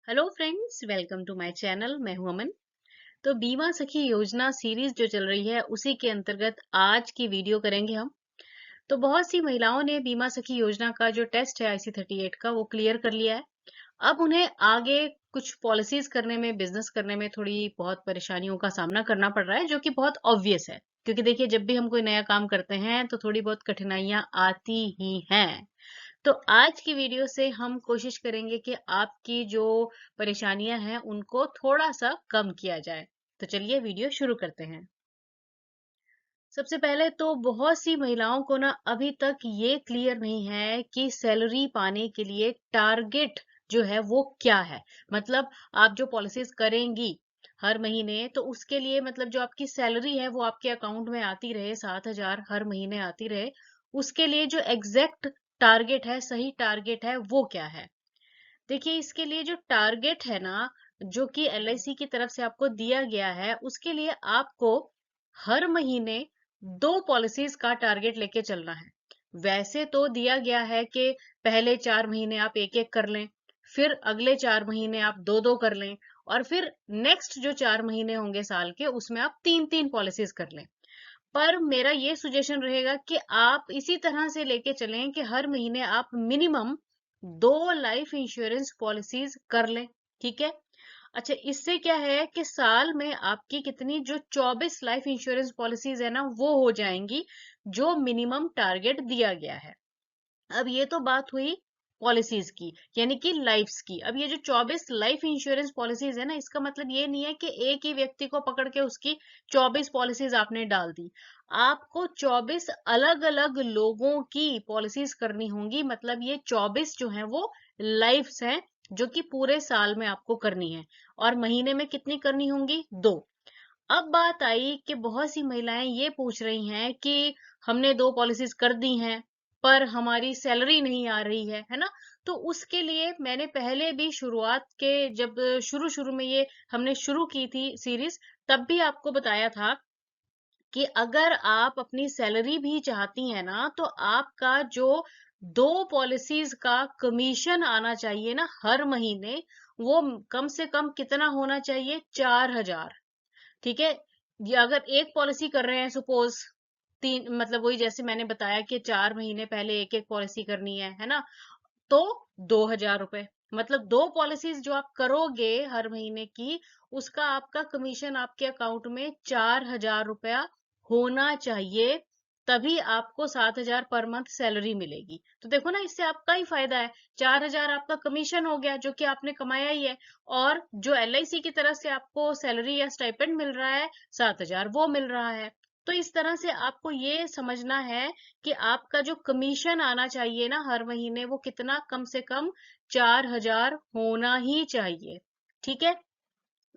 Hello friends, welcome to my channel. मैं हूं अमन। तो बीमा सखी योजना सीरीज जो चल रही है उसी के अंतर्गत आज की वीडियो करेंगे हम। तो बहुत सी महिलाओं ने बीमा सखी योजना का जो टेस्ट है IC38 का वो क्लियर कर लिया है। अब उन्हें आगे कुछ पॉलिसीज करने में, बिजनेस करने में थोड़ी बहुत परेशानियों का सामना करना पड़ रहा है, जो कि बहुत ऑब्वियस है। क्योंकि देखिए, जब भी हम कोई नया काम करते हैं तो थोड़ी बहुत कठिनाइयां आती ही हैं। तो आज की वीडियो से हम कोशिश करेंगे कि आपकी जो परेशानियां हैं उनको थोड़ा सा कम किया जाए। तो चलिए वीडियो शुरू करते हैं। सबसे पहले तो बहुत सी महिलाओं को ना अभी तक ये क्लियर नहीं है कि सैलरी पाने के लिए टारगेट जो है वो क्या है। मतलब आप जो पॉलिसीज करेंगी हर महीने, तो उसके लिए मतलब जो आपकी सैलरी है वो आपके अकाउंट में आती रहे, 7,000 हर महीने आती रहे। उसके लिए जो एग्जैक्ट टारगेट है, सही टारगेट है, वो क्या है। देखिए, इसके लिए जो टारगेट है ना, जो कि LIC की तरफ से आपको दिया गया है, उसके लिए आपको हर महीने 2 पॉलिसीज का टारगेट लेके चलना है। वैसे तो दिया गया है कि पहले 4 महीने आप एक-एक कर लें, फिर अगले 4 महीने आप 2-2 कर लें, और फिर नेक्स्ट जो 4 महीने होंगे साल के, उसमें आप 3-3 पॉलिसीज कर लें। पर मेरा ये सजेशन रहेगा कि आप इसी तरह से लेके चलें कि हर महीने आप मिनिमम 2 लाइफ इंश्योरेंस पॉलिसीज कर लें। ठीक है। अच्छा, इससे क्या है कि साल में आपकी कितनी, जो 24 लाइफ इंश्योरेंस पॉलिसीज है ना, वो हो जाएंगी, जो मिनिमम टारगेट दिया गया है। अब ये तो बात हुई पॉलिसीज की, यानी कि लाइफ्स की। अब ये जो 24 लाइफ इंश्योरेंस पॉलिसीज है ना, इसका मतलब ये नहीं है कि एक ही व्यक्ति को पकड़ के उसकी 24 पॉलिसीज आपने डाल दी। आपको 24 अलग अलग लोगों की पॉलिसीज करनी होंगी। मतलब ये 24 जो है वो लाइफ्स हैं, जो कि पूरे साल में आपको करनी है। और महीने में कितनी करनी होंगी? 2। अब बात आई कि बहुत सी महिलाएं ये पूछ रही हैं कि हमने 2 पॉलिसीज कर दी हैं, पर हमारी सैलरी नहीं आ रही है ना? तो उसके लिए मैंने पहले भी शुरुआत के, जब शुरू-शुरू में ये हमने शुरू की थी सीरीज, तब भी आपको बताया था कि अगर आप अपनी सैलरी भी चाहती हैं ना, तो आपका जो 2 पॉलिसीज का कमीशन आना चाहिए ना हर महीने, वो कम से कम कितना होना चाहिए? 4,000। ठीक है। ये अगर एक पॉलिसी कर रहे हैं, सपोज तीन, मतलब वही जैसे मैंने बताया कि 4 महीने पहले एक एक पॉलिसी करनी है ना, तो 2,000 रुपए। मतलब 2 पॉलिसीज जो आप करोगे हर महीने की, उसका आपका कमीशन आपके अकाउंट में 4,000 रुपया होना चाहिए। तभी आपको 7,000 पर मंथ सैलरी मिलेगी। तो देखो ना, इससे आपका ही फायदा है। 4,000 आपका कमीशन हो गया, जो कि आपने कमाया ही है। और जो LIC की तरफ से आपको सैलरी या स्टाइपेंड मिल रहा है, 7,000 वो मिल रहा है। तो इस तरह से आपको ये समझना है कि आपका जो कमीशन आना चाहिए ना हर महीने, वो कितना, कम से कम 4,000 होना ही चाहिए। ठीक है।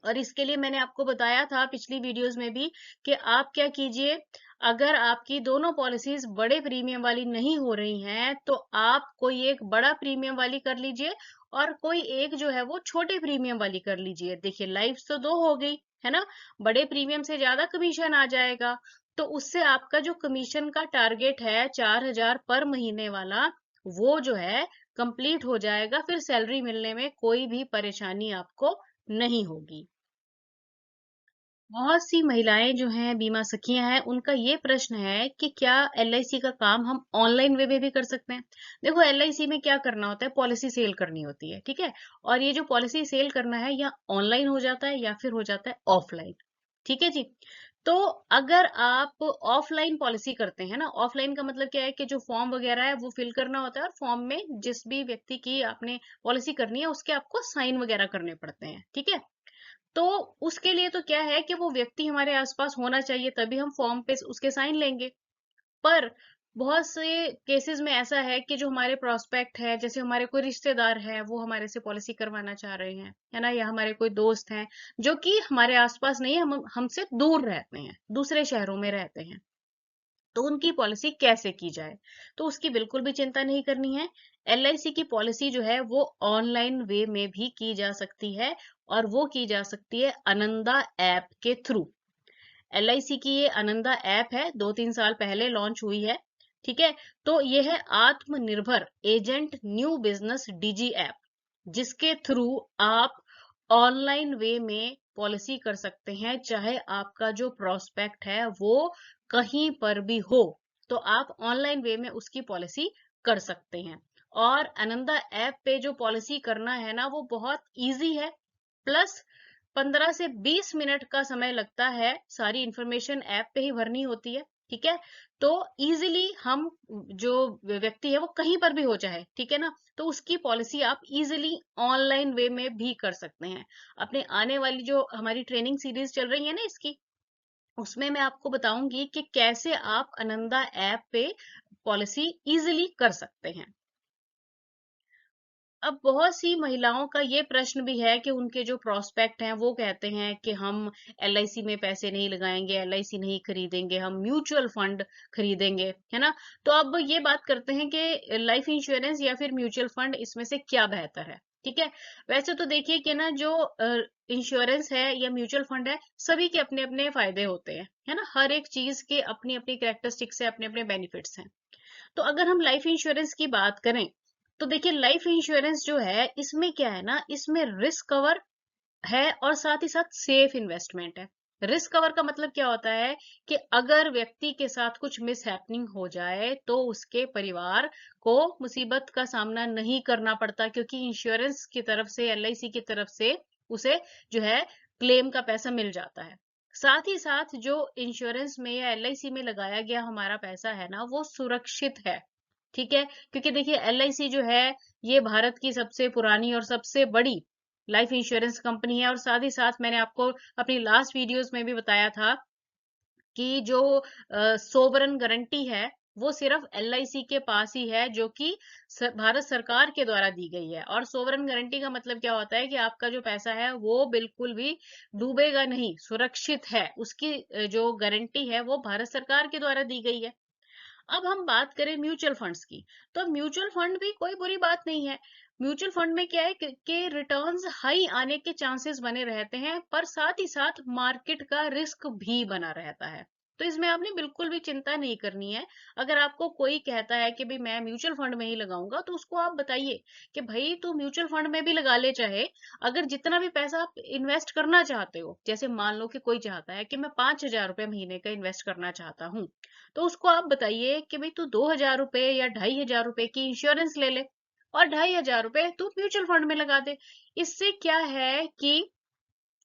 और इसके लिए मैंने आपको बताया था पिछली वीडियोस में भी कि आप क्या कीजिए, अगर आपकी दोनों पॉलिसीज बड़े प्रीमियम वाली नहीं हो रही हैं, तो आप कोई एक बड़ा प्रीमियम वाली कर लीजिए, और कोई एक जो है वो छोटे प्रीमियम वाली कर लीजिए। देखिए, लाइफ तो 2 हो गई है ना। बड़े प्रीमियम से ज्यादा कमीशन आ जाएगा, तो उससे आपका जो कमीशन का टारगेट है 4,000 पर महीने वाला, वो जो है कंप्लीट हो जाएगा। फिर सैलरी मिलने में कोई भी परेशानी आपको नहीं होगी। बहुत सी महिलाएं जो हैं, बीमा सखियां हैं, उनका ये प्रश्न है कि क्या LIC का काम हम ऑनलाइन वे में भी कर सकते हैं। देखो, LIC में क्या करना होता है, पॉलिसी सेल करनी होती है। ठीक है। और ये जो पॉलिसी सेल करना है, या ऑनलाइन हो जाता है या फिर हो जाता है ऑफलाइन। ठीक है जी। तो अगर आप ऑफलाइन पॉलिसी करते हैं ना, ऑफलाइन का मतलब क्या है कि जो फॉर्म वगैरह है वो फिल करना होता है, और फॉर्म में जिस भी व्यक्ति की आपने पॉलिसी करनी है उसके आपको साइन वगैरह करने पड़ते हैं। ठीक है। तो उसके लिए तो क्या है कि वो व्यक्ति हमारे आसपास होना चाहिए, तभी हम फॉर्म पे उसके साइन लेंगे। पर बहुत से केसेस में ऐसा है कि जो हमारे प्रोस्पेक्ट है, जैसे हमारे कोई रिश्तेदार है, वो हमारे से पॉलिसी करवाना चाह रहे हैं, है ना, या हमारे कोई दोस्त हैं जो कि हमारे आसपास नहीं है, हम हमसे दूर रहते हैं, दूसरे शहरों में रहते हैं, तो उनकी पॉलिसी कैसे की जाए। तो उसकी बिल्कुल भी चिंता नहीं करनी है। LIC की पॉलिसी जो है वो ऑनलाइन वे में भी की जा सकती है, और वो की जा सकती है आनंदा ऐप के थ्रू। LIC की ये आनंदा ऐप है, 2-3 साल पहले लॉन्च हुई है। ठीक है। तो ये है आत्मनिर्भर agent new business DG app, जिसके थ्रू आप ऑनलाइन वे में पॉलिसी कर सकते हैं, चाहे आपका जो प्रोस्पेक्ट है वो कहीं पर भी हो, तो आप ऑनलाइन वे में उसकी पॉलिसी कर सकते हैं। और आनंदा ऐप पे जो पॉलिसी करना है ना, वो बहुत इजी है। प्लस 15 से 20 मिनट का समय लगता है, सारी इंफॉर्मेशन ऐप पे ही भरनी होती है। ठीक है, तो इजीली हम, जो व्यक्ति है वो कहीं पर भी हो चाहे, ठीक है ना, तो उसकी पॉलिसी आप इजीली ऑनलाइन वे में भी कर सकते हैं। अपने आने वाली जो हमारी ट्रेनिंग सीरीज चल रही है ना इसकी, उसमें मैं आपको बताऊंगी कि कैसे आप आनंदा ऐप पे पॉलिसी इजीली कर सकते हैं। अब बहुत सी महिलाओं का ये प्रश्न भी है कि उनके जो प्रोस्पेक्ट हैं वो कहते हैं कि हम एलआईसी में पैसे नहीं लगाएंगे, एलआईसी नहीं खरीदेंगे, हम म्यूचुअल फंड खरीदेंगे, है ना। तो अब ये बात करते हैं कि लाइफ इंश्योरेंस या फिर म्यूचुअल फंड, इसमें से क्या बेहतर है। ठीक है, वैसे तो देखिए कि ना, जो इंश्योरेंस है या म्यूचुअल फंड है, सभी के अपने अपने फायदे होते हैं, है ना। हर एक चीज के अपनी अपनी कैरेक्टरिस्टिक्स है, अपने अपने बेनिफिट्स हैं। तो अगर हम लाइफ इंश्योरेंस की बात करें, तो देखिए लाइफ इंश्योरेंस जो है, इसमें क्या है ना, इसमें रिस्क कवर है और साथ ही साथ सेफ इन्वेस्टमेंट है। रिस्क कवर का मतलब क्या होता है कि अगर व्यक्ति के साथ कुछ मिस हैपनिंग हो जाए तो उसके परिवार को मुसीबत का सामना नहीं करना पड़ता, क्योंकि इंश्योरेंस की तरफ से, एलआईसी की तरफ से उसे जो है क्लेम का पैसा मिल जाता है। साथ ही साथ जो इंश्योरेंस में या एलआईसी में लगाया गया हमारा पैसा है ना, वो सुरक्षित है। ठीक है, क्योंकि देखिए एलआईसी जो है, ये भारत की सबसे पुरानी और सबसे बड़ी लाइफ इंश्योरेंस कंपनी है। और साथ ही साथ मैंने आपको अपनी लास्ट वीडियोस में भी बताया था कि जो सोवरन गारंटी है, वो सिर्फ एलआईसी के पास ही है, जो कि भारत सरकार के द्वारा दी गई है। और सोवरन गारंटी का मतलब क्या होता है कि आपका जो पैसा है वो बिल्कुल भी डूबेगा नहीं, सुरक्षित है। उसकी जो गारंटी है वो भारत सरकार के द्वारा दी गई है। अब हम बात करें म्यूचुअल फंड्स की, तो म्यूचुअल फंड भी कोई बुरी बात नहीं है। म्यूचुअल फंड में क्या है कि रिटर्न्स हाई आने के चांसेस बने रहते हैं, पर साथ ही साथ मार्केट का रिस्क भी बना रहता है। तो इसमें आपने बिल्कुल भी चिंता नहीं करनी है। अगर आपको कोई कहता है कि भाई मैं म्यूचुअल फंड में ही लगाऊंगा, तो उसको आप बताइए कि भाई तू म्यूचुअल फंड में भी लगा ले, चाहे अगर जितना भी पैसा आप इन्वेस्ट करना चाहते हो। जैसे मान लो कि कोई चाहता है कि मैं 5,000 रुपए महीने का इन्वेस्ट करना चाहता हूँ, तो उसको आप बताइए कि भाई तू 2,000 रुपए या 2,500 रुपए की इंश्योरेंस ले ले, और 2,500 रुपए तू म्यूचुअल फंड में लगा दे। इससे क्या है कि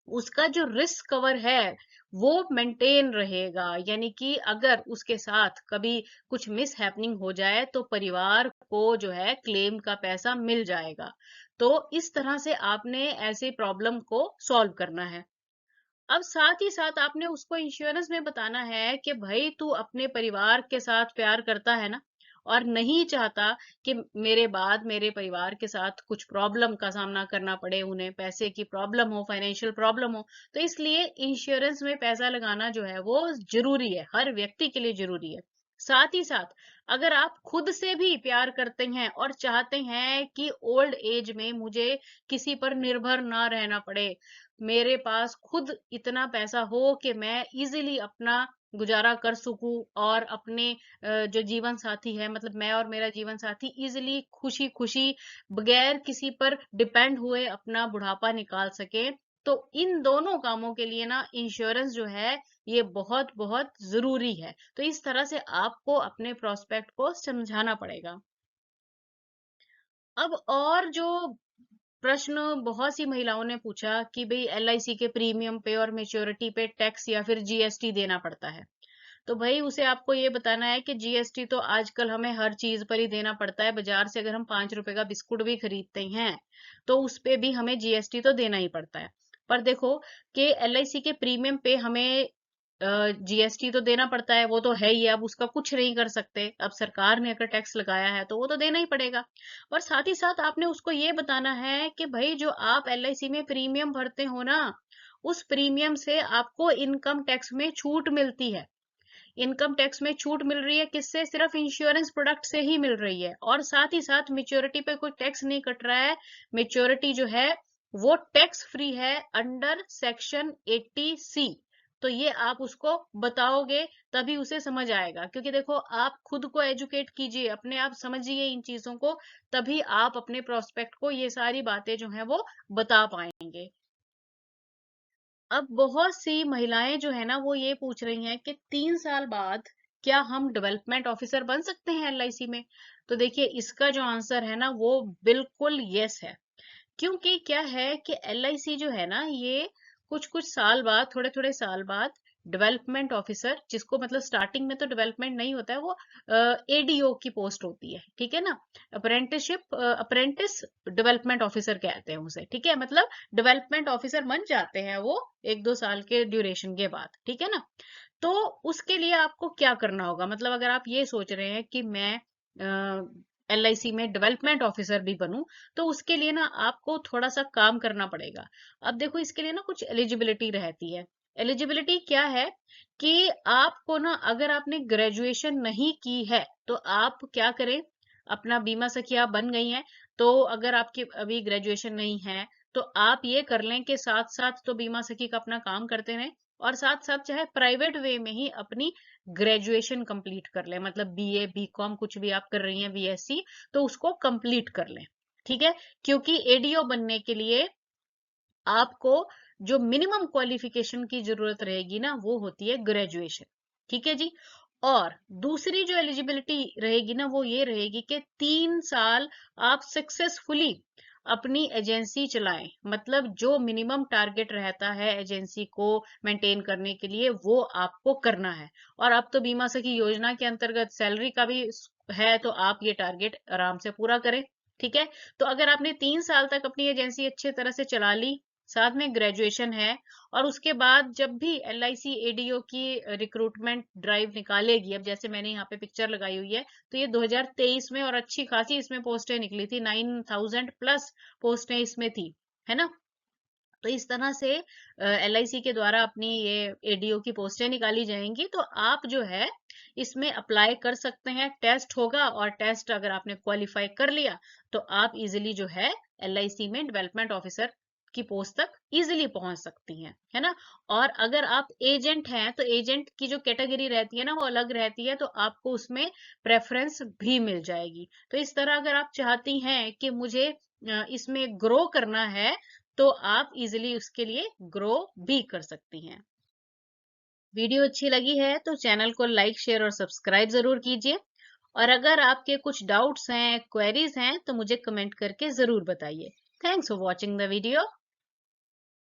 उसका जो रिस्क कवर है वो मेंटेन रहेगा, यानी कि अगर उसके साथ कभी कुछ मिस हैपनिंग हो जाए तो परिवार को जो है क्लेम का पैसा मिल जाएगा। तो इस तरह से आपने ऐसे प्रॉब्लम को सॉल्व करना है। अब साथ ही साथ आपने उसको इंश्योरेंस में बताना है कि भाई तू अपने परिवार के साथ प्यार करता है ना, और नहीं चाहता कि मेरे बाद मेरे परिवार के साथ कुछ प्रॉब्लम का सामना करना पड़े, उन्हें पैसे की प्रॉब्लम हो, फाइनेंशियल प्रॉब्लम हो। तो इसलिए इंश्योरेंस में पैसा लगाना जो है वो जरूरी है, हर व्यक्ति के लिए जरूरी है। साथ ही साथ अगर आप खुद से भी प्यार करते हैं और चाहते हैं कि ओल्ड एज में मुझे किसी पर निर्भर ना रहना पड़े, मेरे पास खुद इतना पैसा हो कि मैं इजीली अपना गुजारा कर सकूं, और अपने जो जीवन साथी है, मतलब मैं और मेरा जीवन साथी इजीली खुशी खुशी बगैर किसी पर डिपेंड हुए अपना बुढ़ापा निकाल सके, तो इन दोनों कामों के लिए ना इंश्योरेंस जो है ये बहुत बहुत जरूरी है। तो इस तरह से आपको अपने प्रोस्पेक्ट को समझाना पड़ेगा। अब और जो प्रश्न बहुत सी महिलाओं ने पूछा कि भाई एलआईसी के प्रीमियम पे और मेच्योरिटी पे टैक्स या फिर जीएसटी देना पड़ता है, तो भाई उसे आपको ये बताना है कि जीएसटी तो आजकल हमें हर चीज पर ही देना पड़ता है। बाजार से अगर हम 5 रुपए का बिस्कुट भी खरीदते हैं तो उस पे भी हमें जीएसटी तो देना ही पड़ता है। पर देखो कि एलआईसी के प्रीमियम पे हमें जीएसटी तो देना पड़ता है, वो तो है ही, अब उसका कुछ नहीं कर सकते। अब सरकार ने अगर टैक्स लगाया है तो वो तो देना ही पड़ेगा। और साथ ही साथ आपने उसको ये बताना है कि भाई जो आप एलआईसी में प्रीमियम भरते हो ना, उस प्रीमियम से आपको इनकम टैक्स में छूट मिलती है। इनकम टैक्स में छूट मिल रही है किससे? सिर्फ इंश्योरेंस प्रोडक्ट से ही मिल रही है। और साथ ही साथ मेच्योरिटी पे कोई टैक्स नहीं कट रहा है। मेच्योरिटी जो है वो टैक्स फ्री है अंडर सेक्शन 80C। तो ये आप उसको बताओगे तभी उसे समझ आएगा, क्योंकि देखो आप खुद को एजुकेट कीजिए, अपने आप समझिए इन चीजों को, तभी आप अपने प्रोस्पेक्ट को ये सारी बातें जो है वो बता पाएंगे। अब बहुत सी महिलाएं जो है ना वो ये पूछ रही हैं कि 3 साल बाद क्या हम डेवलपमेंट ऑफिसर बन सकते हैं एलआईसी में। तो देखिए इसका जो आंसर है ना वो बिल्कुल यस है। क्योंकि क्या है कि एलआईसी जो है ना ये कुछ कुछ साल बाद, थोड़े थोड़े साल बाद डेवलपमेंट ऑफिसर, जिसको मतलब स्टार्टिंग में तो डेवलपमेंट नहीं होता है, वो एडीओ की पोस्ट होती है, ठीक है ना। अप्रेंटिस डेवलपमेंट ऑफिसर कहते हैं उसे, ठीक है। मतलब डेवलपमेंट ऑफिसर बन जाते हैं वो 1-2 साल के ड्यूरेशन के बाद, ठीक है ना। तो उसके लिए आपको क्या करना होगा, मतलब अगर आप ये सोच रहे हैं कि मैं एलआईसी में डेवलपमेंट ऑफिसर भी बनूं, तो उसके लिए ना आपको थोड़ा सा काम करना पड़ेगा। अब देखो इसके लिए ना कुछ एलिजिबिलिटी रहती है। एलिजिबिलिटी क्या है कि आपको ना, अगर आपने ग्रेजुएशन नहीं की है तो आप क्या करें, अपना बीमा सखी आप बन गई हैं, तो अगर आपकी अभी ग्रेजुएशन नहीं है तो आप ये कर लें कि साथ साथ तो बीमा सखी का अपना काम करते रहें, और साथ साथ चाहे प्राइवेट वे में ही अपनी ग्रेजुएशन कंप्लीट कर लें, मतलब बीए बीकॉम कुछ भी आप कर रही हैं, बीएससी, तो उसको कंप्लीट कर लें, ठीक है। क्योंकि एडीओ बनने के लिए आपको जो मिनिमम क्वालिफिकेशन की जरूरत रहेगी ना वो होती है ग्रेजुएशन, ठीक है जी। और दूसरी जो एलिजिबिलिटी रहेगी ना वो ये रहेगी कि 3 साल आप सक्सेसफुली अपनी एजेंसी चलाएं, मतलब जो मिनिमम टारगेट रहता है एजेंसी को मेंटेन करने के लिए वो आपको करना है। और अब तो बीमा सखी योजना के अंतर्गत सैलरी का भी है, तो आप ये टारगेट आराम से पूरा करें, ठीक है। तो अगर आपने 3 साल तक अपनी एजेंसी अच्छी तरह से चला ली, साथ में ग्रेजुएशन है, और उसके बाद जब भी एलआईसी एडीओ की रिक्रूटमेंट ड्राइव निकालेगी, अब जैसे मैंने यहाँ पे पिक्चर लगाई हुई है, तो ये 2023 में, और अच्छी खासी इसमें पोस्टें निकली थी, 9000 प्लस पोस्टें इसमें थी, है ना। तो इस तरह से एलआईसी के द्वारा अपनी ये एडीओ की पोस्टें निकाली जाएंगी, तो आप जो है इसमें अप्लाई कर सकते हैं। टेस्ट होगा, और टेस्ट अगर आपने क्वालिफाई कर लिया तो आप इजीली जो है एलआईसी में डेवलपमेंट ऑफिसर की पोस्ट तक इजीली पहुंच सकती हैं, है ना। और अगर आप एजेंट हैं तो एजेंट की जो कैटेगरी रहती है ना वो अलग रहती है, तो आपको उसमें प्रेफरेंस भी मिल जाएगी। तो इस तरह अगर आप चाहती हैं कि मुझे इसमें ग्रो करना है, तो आप इजीली उसके लिए ग्रो भी कर सकती हैं। वीडियो अच्छी लगी है तो चैनल को लाइक शेयर और सब्सक्राइब जरूर कीजिए। और अगर आपके कुछ डाउट्स हैं, क्वेरीज हैं, तो मुझे कमेंट करके जरूर बताइए। Thanks for watching the video.